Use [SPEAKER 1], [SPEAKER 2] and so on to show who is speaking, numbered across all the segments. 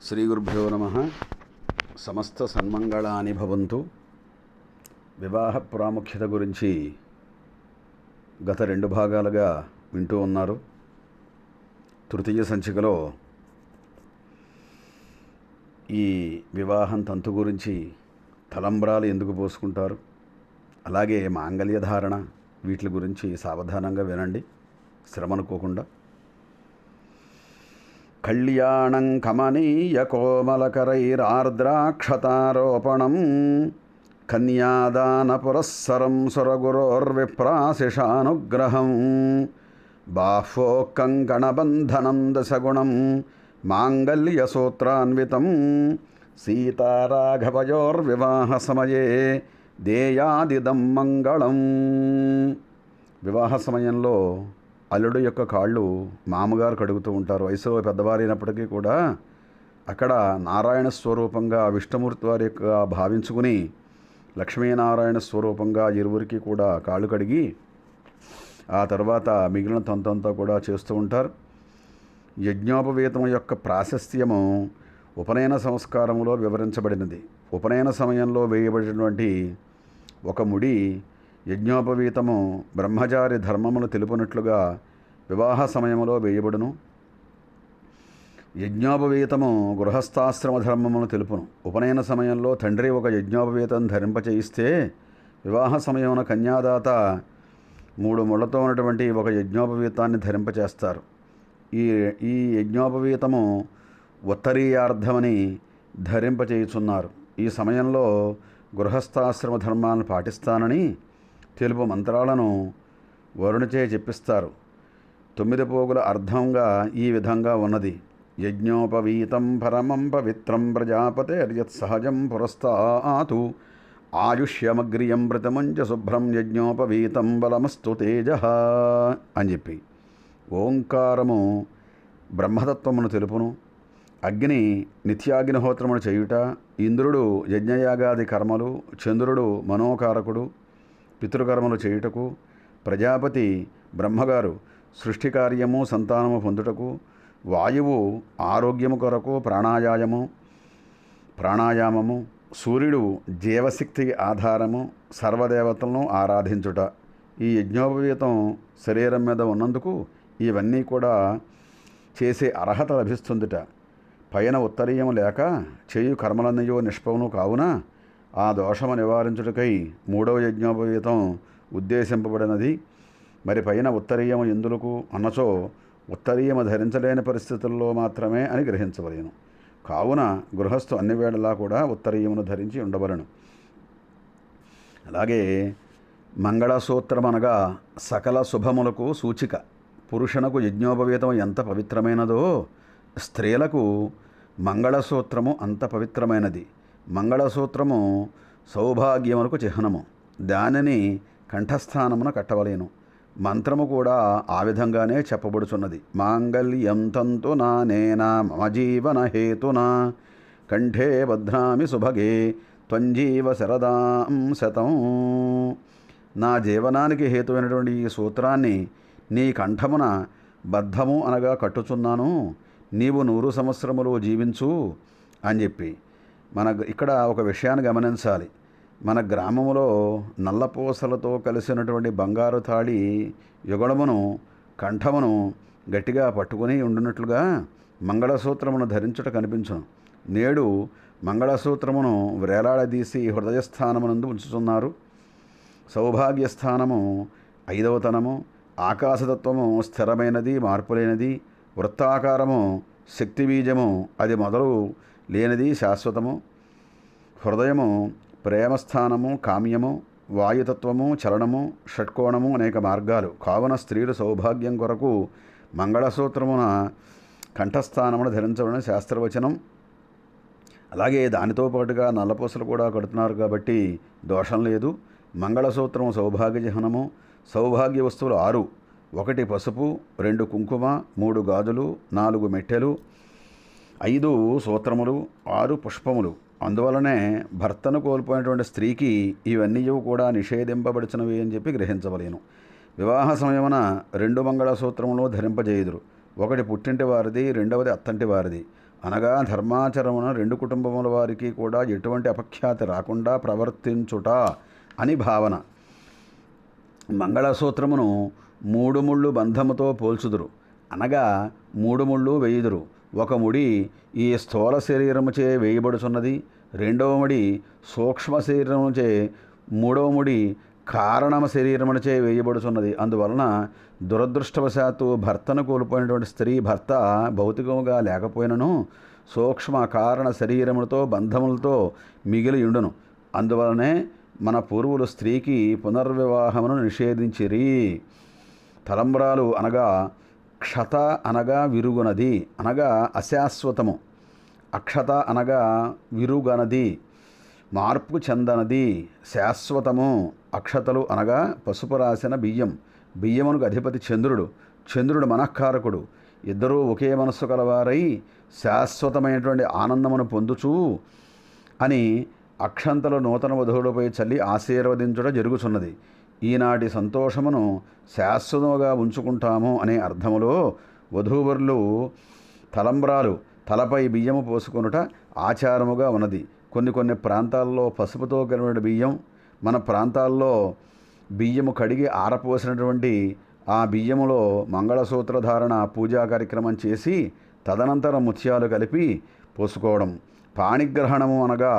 [SPEAKER 1] శ్రీగురుభ్యో నమః. సమస్త సన్మంగళాని భవంతు. వివాహ ప్రాముఖ్యత గురించి గత 2 భాగాలుగా వింటూ ఉన్నారు. తృతీయ సంచికలో ఈ వివాహం తంతు గురించి, తలంబ్రాలు ఎందుకు పోసుకుంటారు, అలాగే మాంగళ్య ధారణ, వీటి గురించి సావధానంగా వినండి, శ్రమనుకోకుండా. కళ్యాణం కమనీయ కోమలకరైరార్ద్రాక్షతారోపణం కన్యాదాన పురస్సరం సురగురోర్విప్రాశిషానుగ్రహం బాహ్వోక్కం కణబంధనం దశగుణం మాంగళ్యసూత్రాన్వితం సీతారాఘవయోర్వివాహ సమయే దేయాదిదం మంగళం. వివాహ సమయంలో అల్లుడు యొక్క కాళ్ళు మామగారు కడుగుతూ ఉంటారు. వయసులో పెద్దవారైనప్పటికీ కూడా అక్కడ నారాయణ స్వరూపంగా విష్ణుమూర్తి వారి యొక్క భావించుకుని లక్ష్మీనారాయణ స్వరూపంగా ఇరువురికి కూడా కాళ్ళు కడిగి ఆ తర్వాత మిగిలిన తంతంతా కూడా చేస్తూ ఉంటారు. యజ్ఞోపవీతం యొక్క ప్రాశస్త్యము ఉపనయన సంస్కారంలో వివరించబడినది. ఉపనయన సమయంలో వేయబడినటువంటి ఒక ముడి యజ్ఞోపవీతము బ్రహ్మచారి ధర్మమును తెలుపునట్లుగా వివాహ సమయంలో వేయబడును. యజ్ఞోపవీతము గృహస్థాశ్రమ ధర్మమును తెలుపును. ఉపనయన సమయంలో తండ్రి ఒక యజ్ఞోపవీతం ధరింపచేయిస్తే వివాహ సమయమున కన్యాదాత 3 ముళ్లతో ఉన్నటువంటి ఒక యజ్ఞోపవీతాన్ని ధరింపచేస్తారు. ఈ యజ్ఞోపవీతము ఉత్తరీయార్థమని ధరింపచేయుచున్నారు. ఈ సమయంలో గృహస్థాశ్రమ ధర్మాలను పాటిస్తానని తెలుపు మంత్రాలను వరుణిచే చెప్పిస్తారు. 9 పోగుల అర్థంగా ఈ విధంగా ఉన్నది. యజ్ఞోపవీతం పరమం పవిత్రం ప్రజాపతేర్యత్ సహజం పురస్తాతు ఆయుష్యమగ్రియం మృతమంచ శుభ్రం యజ్ఞోపవీతం బలమస్తు తేజ అని చెప్పి ఓంకారము బ్రహ్మతత్వమును తెలుపును. అగ్ని నిత్యాగ్నిహోత్రమును చేయుట, ఇంద్రుడు యజ్ఞయాగాది కర్మలు, చంద్రుడు మనోకారకుడు పితృకర్మలు చేయుటకు, ప్రజాపతి బ్రహ్మగారు సృష్టి కార్యము సంతానము పొందుటకు, వాయువు ఆరోగ్యము కొరకు ప్రాణాయామము, సూర్యుడు జీవశక్తి ఆధారము, సర్వదేవతలను ఆరాధించుట. ఈ యజ్ఞోపవీతం శరీరం మీద ఉన్నందుకు ఇవన్నీ కూడా చేసే అర్హత లభిస్తుందిట. పైన ఉత్తరీయము లేక చేయు కర్మలన్నయో నిష్పవును కావున ఆ దోషము నివారించుటకై 3వ యజ్ఞోపవీతం ఉద్దేశింపబడినది. మరి పైన ఉత్తరీయము ఎందులకు అన్నచో ఉత్తరీయము ధరించలేని పరిస్థితుల్లో మాత్రమే అని గ్రహించవలేను. కావున గృహస్థు అన్ని వేళలా కూడా ఉత్తరీయమును ధరించి ఉండవలను. అలాగే మంగళసూత్రం అనగా సకల శుభములకు సూచిక. పురుషునకు యజ్ఞోపవీతం ఎంత పవిత్రమైనదో స్త్రీలకు మంగళసూత్రము అంత పవిత్రమైనది. మంగళసూత్రము సౌభాగ్యమునకు చిహ్నము. దానిని కంఠస్థానమున కట్టవలేను. మంత్రము కూడా ఆ విధంగానే చెప్పబడుచున్నది. మాంగళ్యం తంతునా నేనా మమ జీవన హేతునా కంఠే బధ్నామి సుభగే త్వంజీవ శరదాం శతం. నా జీవనానికి హేతువైనటువంటి ఈ సూత్రాన్ని నీ కంఠమున బద్ధము అనగా కట్టుచున్నాను, నీవు 100 సంవత్సరములు జీవించు అని చెప్పి ఇక్కడ ఒక విషయాన్ని గమనించాలి. మన గ్రామంలో నల్లపూసలతో కలిసినటువంటి బంగారు తాళి యుగళమును కంఠమును గట్టిగా పట్టుకుని ఉండునట్లుగా మంగళసూత్రమును ధరించుట కనిపించును. నేడు మంగళసూత్రమును వ్రేలాడదీసి హృదయస్థానమునందు ఉంచుతున్నారు. సౌభాగ్యస్థానము 5వ తనము, ఆకాశతత్వము స్థిరమైనది, మార్పులేనిది, వృత్తాకారము శక్తిబీజము, అది మొదలు లేనిది, శాశ్వతము, హృదయము ప్రేమస్థానము, కామ్యము, వాయుతత్వము, చలనము, షట్కోణము, అనేక మార్గాలు. కావున స్త్రీలు సౌభాగ్యం కొరకు మంగళసూత్రమున కంఠస్థానమును ధరించబడిన శాస్త్రవచనం. అలాగే దానితో పాటుగా నల్లపూసలు కూడా కడుతున్నారు కాబట్టి దోషం లేదు. మంగళసూత్రము సౌభాగ్య చిహ్నము. సౌభాగ్య వస్తువులు 6: 1 పసుపు, 2 కుంకుమ, 3 గాజులు, 4 మెట్టెలు, 5 సూత్రములు, 6 పుష్పములు. అందువలనే భర్తను కోల్పోయినటువంటి స్త్రీకి ఇవన్నీ కూడా నిషేధింపబడినవి అని చెప్పి గ్రహించవలేను. వివాహ సమయమున 2 మంగళసూత్రములు ధరింపజేయుదురు. 1 పుట్టింటి వారిది, 2వది అత్తంటి వారిది. అనగా ధర్మాచరమున రెండు కుటుంబముల వారికి కూడా ఎటువంటి అపఖ్యాతి రాకుండా ప్రవర్తించుట అని భావన. మంగళసూత్రమును మూడు ముళ్ళు బంధముతో పోల్చుదురు, అనగా మూడు ముళ్ళు వేయుదురు. ఒక ముడి ఈ స్థూల శరీరముచే వేయబడుచున్నది, రెండవ ముడి సూక్ష్మ శరీరముచే, మూడవ ముడి కారణమ శరీరముచే వేయబడుచున్నది. అందువలన దురదృష్టవశాత్తు భర్తను కోల్పోయినటువంటి స్త్రీ భర్త భౌతికముగా లేకపోయినను సూక్ష్మ కారణ శరీరములతో బంధములతో మిగిలి ఉండును. అందువలనే మన పూర్వులు స్త్రీకి పునర్వివాహమును నిషేధించిరి. తలంబ్రాలు అనగా క్షత అనగా విరుగునది, అనగా అశాశ్వతము. అక్షత అనగా విరుగనది, మార్పు చెందనది. శాశ్వతము అక్షతలు అనగా పసుపు రాసిన బియ్యం. బియ్యమునకు అధిపతి చంద్రుడు, చంద్రుడు మనఃకారకుడు. ఇద్దరూ ఒకే మనస్సు కలవారై శాశ్వతమైనటువంటి ఆనందమును పొందుచు అని అక్షంతలు నూతన వధువులపై చల్లి ఆశీర్వదించుట జరుగుతున్నది. ఈనాటి సంతోషమును శాశ్వతముగా ఉంచుకుంటాము అనే అర్థములో వధూవరులు తలంబ్రాలు తలపై బియ్యము పోసుకొనుట ఆచారముగా ఉన్నది. కొన్ని ప్రాంతాల్లో పసుపుతో కలిగిన బియ్యం, మన ప్రాంతాల్లో బియ్యము కడిగి ఆరపోసినటువంటి ఆ బియ్యములో మంగళసూత్రధారణ పూజా కార్యక్రమం చేసి తదనంతరం ముత్యాలు కలిపి పోసుకోవడం. పాణిగ్రహణము అనగా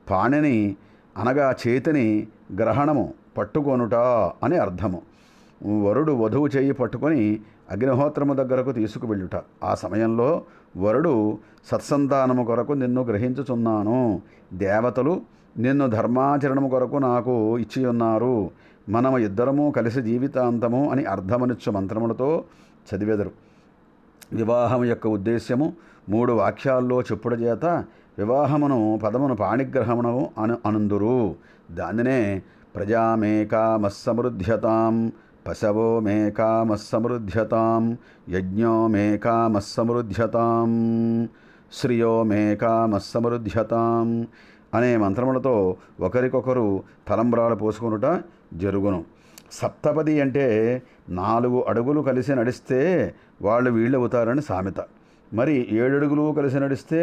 [SPEAKER 1] పాణిని అనగా చేతిని గ్రహణము పట్టుకొనుట అని అర్థము. వరుడు వధువు చేయి పట్టుకొని అగ్నిహోత్రము దగ్గరకు తీసుకువెళ్ళుట. ఆ సమయంలో వరుడు సత్సంతానము కొరకు నిన్ను గ్రహించుచున్నాను, దేవతలు నిన్ను ధర్మాచరణము కొరకు నాకు ఇచ్చి ఉన్నారు, మనము ఇద్దరము కలిసి జీవితాంతము అని అర్థమనిచ్చు మంత్రములతో చదివెదరు. వివాహం యొక్క ఉద్దేశ్యము 3 వాక్యాల్లో చెప్పుడు చేత వివాహమును పదమును పాణిగ్రహమును అనుందురు. దానినే ప్రజామేకామస్సమృద్ధ్యతాం, పశవో మేకామస్సమృద్ధ్యతాం, యజ్ఞో మేకామస్సమృద్ధ్యతాం, శ్రియో మేకామస్సమృద్ధ్యతాం అనే మంత్రములతో ఒకరికొకరు తలంబ్రాలు పోసుకొనుట జరుగును. సప్తపది అంటే 4 అడుగులు కలిసి నడిస్తే వాళ్ళు వీళ్ళు అవుతారని సామెత. మరి 7 అడుగులు కలిసి నడిస్తే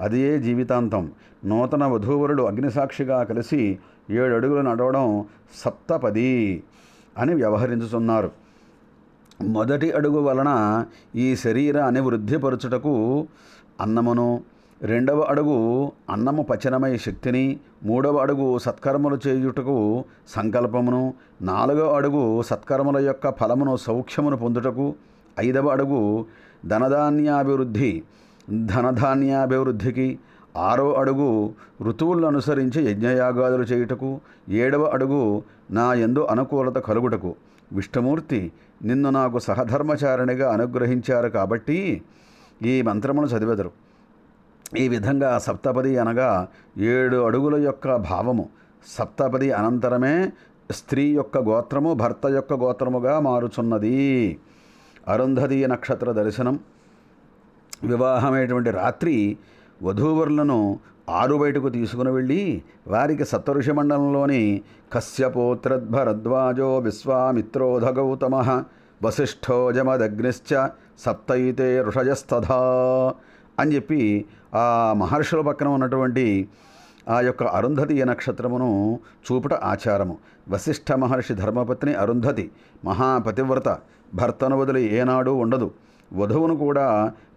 [SPEAKER 1] అదే జీవితాంతం. నూతన వధూవరులు అగ్నిసాక్షిగా కలిసి 7 అడుగులు నడవడం సప్తపది అని వ్యవహరించుతున్నారు. మొదటి అడుగు వలన ఈ శరీరాన్ని వృద్ధిపరచుటకు అన్నమును, రెండవ అడుగు అన్నము పచనమై శక్తిని, మూడవ అడుగు సత్కర్మలు చేయుటకు సంకల్పమును, 4వ అడుగు సత్కర్మల యొక్క ఫలమును సౌఖ్యమును పొందుటకు, 5వ అడుగు ధనధాన్యాభివృద్ధికి, 6వ అడుగు ఋతువులను అనుసరించి యజ్ఞయాగాదులు చేయుటకు, 7వ అడుగు నా యందు అనుకూలత కలుగుటకు. విష్ణుమూర్తి నిన్ను నాకు సహధర్మచారిణిగా అనుగ్రహించారు కాబట్టి ఈ మంత్రమును చదివెదరు. ఈ విధంగా సప్తపది అనగా 7 అడుగుల యొక్క భావము. సప్తపది అనంతరమే స్త్రీ యొక్క గోత్రము భర్త యొక్క గోత్రముగా మారుచున్నది. అరుంధతి నక్షత్ర దర్శనం. వివాహమైనటువంటి రాత్రి వధూవరులను ఆరుబయటకు తీసుకుని వెళ్ళి వారికి సప్తఋషి మండలంలోని కశ్యపోత్రద్భరద్వాజో విశ్వామిత్రోధ గౌతమ వసిష్ఠో జమదగ్నిశ్చ సప్తైతే ఋషయస్తథా అని చెప్పి ఆ మహర్షుల పక్కన ఉన్నటువంటి ఆ యొక్క అరుంధతి నక్షత్రమును చూపుట ఆచారము. వశిష్ఠ మహర్షి ధర్మపత్ని అరుంధతి మహాపతివ్రత, భర్తను వదిలి ఏనాడు ఉండదు. వధువును కూడా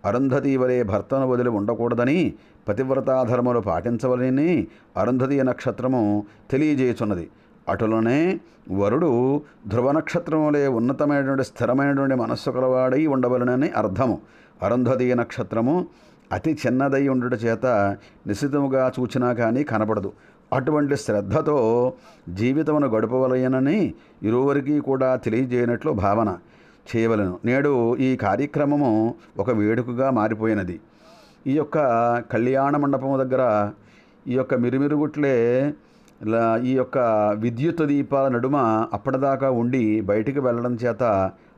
[SPEAKER 1] అరుంధతి వలె భర్తను వదిలి ఉండకూడదని పతివ్రతాధర్మలు పాటించవలని అరుంధతి నక్షత్రము తెలియజేయుచున్నది. అటులనే వరుడు ధ్రువ నక్షత్రములే ఉన్నతమైనటువంటి స్థిరమైనటువంటి మనస్సు కలవాడై ఉండవలనని అర్థము. అరుంధతి నక్షత్రము అతి చిన్నదై ఉండుట చేత నిశితముగా చూచినా కానీ కనపడదు. అటువంటి శ్రద్ధతో జీవితమును గడపవలయనని ఇరువురికి కూడా తెలియజేయనట్లు భావన చేయవలను. నేడు ఈ కార్యక్రమము ఒక వేడుకగా మారిపోయినది. ఈ యొక్క కళ్యాణ మండపము దగ్గర ఈ యొక్క మిరుమిరుగుట్లే ఈ యొక్క విద్యుత్ దీపాల నడుమ అప్పటిదాకా ఉండి బయటికి వెళ్ళడం చేత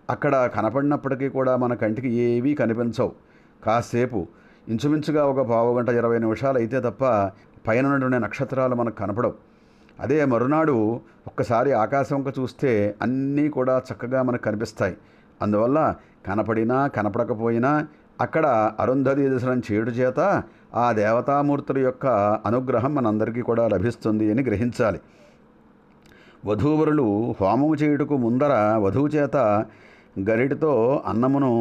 [SPEAKER 1] అక్కడ కనపడినప్పటికీ కూడా మన కంటికి ఏవీ కనిపించవు. కాసేపు ఇంచుమించుగా ఒక పావుగంట 20 నిమిషాలు అయితే తప్ప పైన ఉన్నటువంటి నక్షత్రాలు మనకు కనపడవు. అదే మరునాడు ఒక్కసారి ఆకాశంక చూస్తే అన్నీ కూడా చక్కగా మనకు కనిపిస్తాయి. అందువల్ల కనపడినా కనపడకపోయినా అక్కడ అరుంధతి దర్శనం చేయడం చేత ఆ దేవతామూర్తుల యొక్క అనుగ్రహం మనందరికీ కూడా లభిస్తుంది అని గ్రహించాలి. వధూవరులు హోమము చేయుటకు ముందర వధువు చేత గరిటితో అన్నమును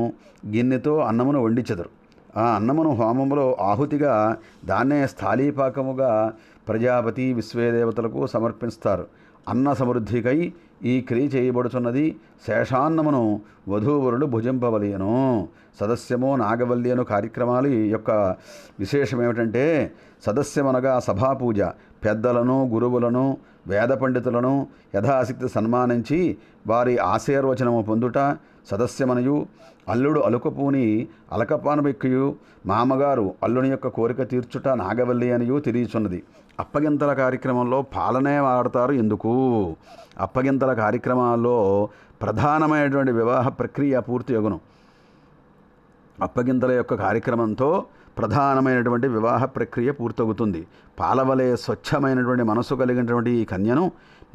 [SPEAKER 1] గిన్నెతో అన్నమును వండించెదరు. ఆ అన్నమును హోమములో ఆహుతిగా దాన్నే స్థాళీపాకముగా ప్రజాపతి విశ్వేదేవతలకు సమర్పిస్తారు. అన్న సమృద్ధికై ఈ క్రియ చేయబడుచున్నది. శేషాన్నమును వధూవరులు భుజింపవలయను. సదస్యము నాగవల్యను కార్యక్రమాలు యొక్క విశేషం ఏమిటంటే, సదస్యమనగా సభాపూజ. పెద్దలను, గురువులను, వేద పండితులను యథాశక్తి సన్మానించి వారి ఆశీర్వచనము పొందుట సదస్యమనయు. అల్లుడు అలుకపూని అలకపానబెక్కియు మామగారు అల్లుని యొక్క కోరిక తీర్చుట నాగవల్లి అనియు తెలియచున్నది. అప్పగింతల కార్యక్రమంలో పాలనే వాడతారు. ఎందుకు? అప్పగింతల కార్యక్రమాల్లో ప్రధానమైనటువంటి వివాహ ప్రక్రియ పూర్తి అగును. అప్పగింతల యొక్క కార్యక్రమంతో ప్రధానమైనటువంటి వివాహ ప్రక్రియ పూర్తవుతుంది. పాలవలే స్వచ్ఛమైనటువంటి మనసు కలిగినటువంటి ఈ కన్యను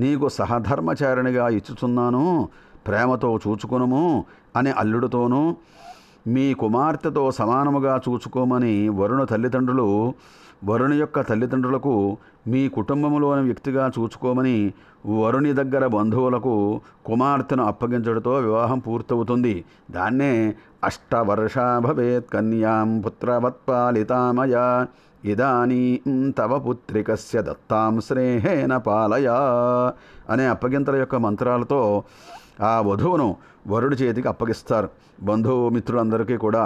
[SPEAKER 1] నీకు సహధర్మచారిణిగా ఇచ్చుచున్నాను, ప్రేమతో చూచుకొనుము అని అల్లుడితోనూ మీ కుమార్తెతో సమానముగా చూచుకోమని వరుణి యొక్క తల్లిదండ్రులకు మీ కుటుంబంలోని వ్యక్తిగా చూచుకోమని వరుణి దగ్గర బంధువులకు కుమార్తెను అప్పగించడంతో వివాహం పూర్తవుతుంది. దాన్నే అష్టవర్షా భవేత్ కన్యాం పుత్రవత్పాలితామయ ఇదానీం తవ పుత్రికస్య దత్తాం శ్రేహేన పాలయ అనే అప్పగింతల యొక్క మంత్రాలతో ఆ వధువును వరుడి చేతికి అప్పగిస్తారు. బంధుమిత్రులందరికీ కూడా.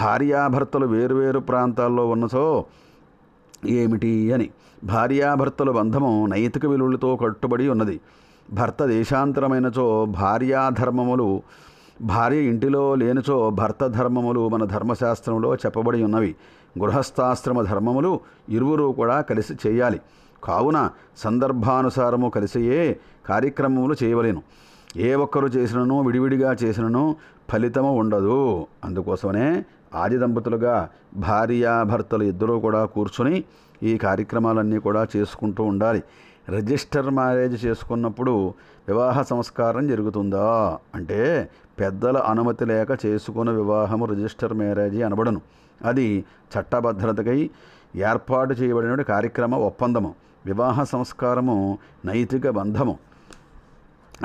[SPEAKER 1] భార్యాభర్తలు వేరువేరు ప్రాంతాల్లో ఉన్నచో ఏమిటి అని. భార్యాభర్తల బంధము నైతిక విలువలతో కట్టుబడి ఉన్నది. భర్త దేశాంతరమైనచో భార్యాధర్మములు, భార్య ఇంటిలో లేనిచో భర్త ధర్మములు మన ధర్మశాస్త్రంలో చెప్పబడి ఉన్నవి. గృహస్థాశ్రమ ధర్మములు ఇరువురు కూడా కలిసి చేయాలి. కావున సందర్భానుసారము కలిసియే కార్యక్రమములు చేయవలెను. ఏ ఒక్కరు చేసినను విడివిడిగా చేసినను ఫలితము ఉండదు. అందుకోసమనే ఆది దంపతులుగా భార్యాభర్తలు ఇద్దరూ కూడా కూర్చొని ఈ కార్యక్రమాలన్నీ కూడా చేసుకుంటూ ఉండాలి. రిజిస్టర్ మ్యారేజ్ చేసుకున్నప్పుడు వివాహ సంస్కారం జరుగుతుందా అంటే, పెద్దల అనుమతి లేక చేసుకున్న వివాహము రిజిస్టర్ మ్యారేజీ అనబడును. అది చట్టబద్ధతకై ఏర్పాటు చేయబడిన కార్యక్రమ ఒప్పందము. వివాహ సంస్కారము నైతిక బంధము.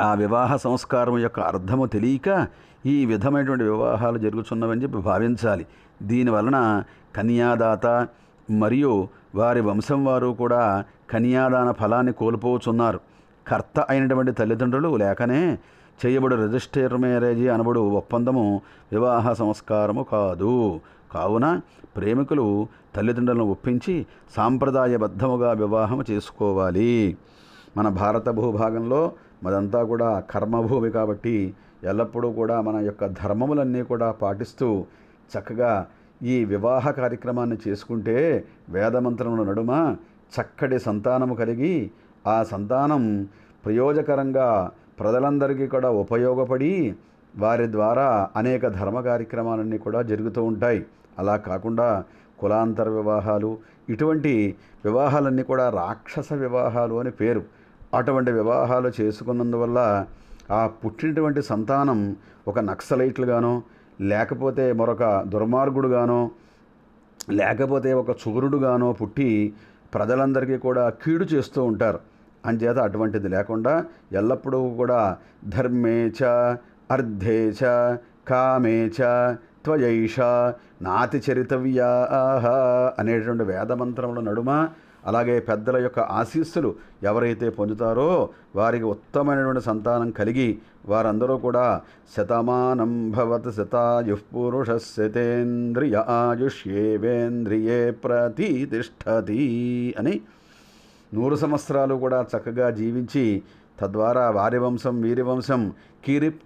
[SPEAKER 1] ఆ వివాహ సంస్కారం యొక్క అర్థము తెలియక ఈ విధమైనటువంటి వివాహాలు జరుగుతున్నవని చెప్పి భావించాలి. దీనివలన కన్యాదాత మరియు వారి వంశం వారు కూడా కన్యాదాన ఫలాన్ని కోల్పోతున్నారు. కర్త అయినటువంటి తల్లిదండ్రులు లేకనే చేయబడు రిజిస్టర్ మ్యారేజీ అనబడు ఒప్పందము వివాహ సంస్కారము కాదు. కావున ప్రేమికులు తల్లిదండ్రులను ఒప్పించి సాంప్రదాయబద్ధముగా వివాహం చేసుకోవాలి. మన భారత భూభాగంలో మదంతా కూడా కర్మభూమి కాబట్టి ఎల్లప్పుడూ కూడా మన యొక్క ధర్మములన్నీ కూడా పాటిస్తూ చక్కగా ఈ వివాహ కార్యక్రమాన్ని చేసుకుంటే వేదమంత్రముల నడుమ చక్కటి సంతానము కలిగి ఆ సంతానం ప్రయోజకరంగా ప్రజలందరికీ కూడా ఉపయోగపడి వారి ద్వారా అనేక ధర్మ కార్యక్రమాలన్నీ కూడా జరుగుతూ ఉంటాయి. అలా కాకుండా కులాంతర వివాహాలు, ఇటువంటి వివాహాలన్నీ కూడా రాక్షస వివాహాలు అని పేరు. అటువంటి వివాహాలు చేసుకున్నందువల్ల ఆ పుట్టినటువంటి సంతానం ఒక నక్సలైట్లుగానో, లేకపోతే మరొక దుర్మార్గుడుగానో, లేకపోతే ఒక చుగురుడుగానో పుట్టి ప్రజలందరికీ కూడా కీడు చేస్తూ ఉంటారు. అంచేత అటువంటిది లేకుండా ఎల్లప్పుడూ కూడా ధర్మేచ అర్థేచ కామేచ త్వయైష నాతి చరితవ్యాహ అనేటువంటి వేదమంత్రముల నడుమ, అలాగే పెద్దల యొక్క ఆశీస్సులు ఎవరైతే పొందుతారో వారికి ఉత్తమమైనటువంటి సంతానం కలిగి వారందరూ కూడా శతమానం భవత్ శతాయుః పురుషః శతేంద్రియ ఆయుష్యేవేంద్రియే ప్రతితిష్ఠతి అని 100 సంవత్సరాలు కూడా చక్కగా జీవించి తద్వారా వారి వంశం వీరి వంశం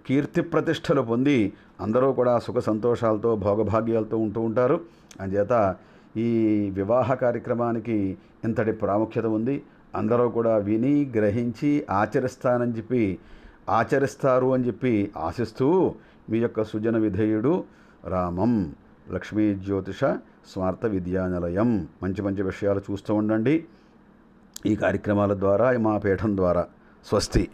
[SPEAKER 1] కీర్తి ప్రతిష్టలు పొంది అందరూ కూడా సుఖ సంతోషాలతో భోగభాగ్యాలతో ఉంటూ ఉంటారు. అంచేత ఈ వివాహ కార్యక్రమానికి ఇంతటి ప్రాముఖ్యత ఉంది. అందరూ కూడా విని గ్రహించి ఆచరిస్తారు అని చెప్పి ఆశిస్తూ మీ యొక్క సుజన విధేయుడు రామం. లక్ష్మీ జ్యోతిష స్మార్త విద్యానిలయం. మంచి మంచి విషయాలు చూస్తూ ఉండండి ఈ కార్యక్రమాల ద్వారా, మా పీఠం ద్వారా. స్వస్తి.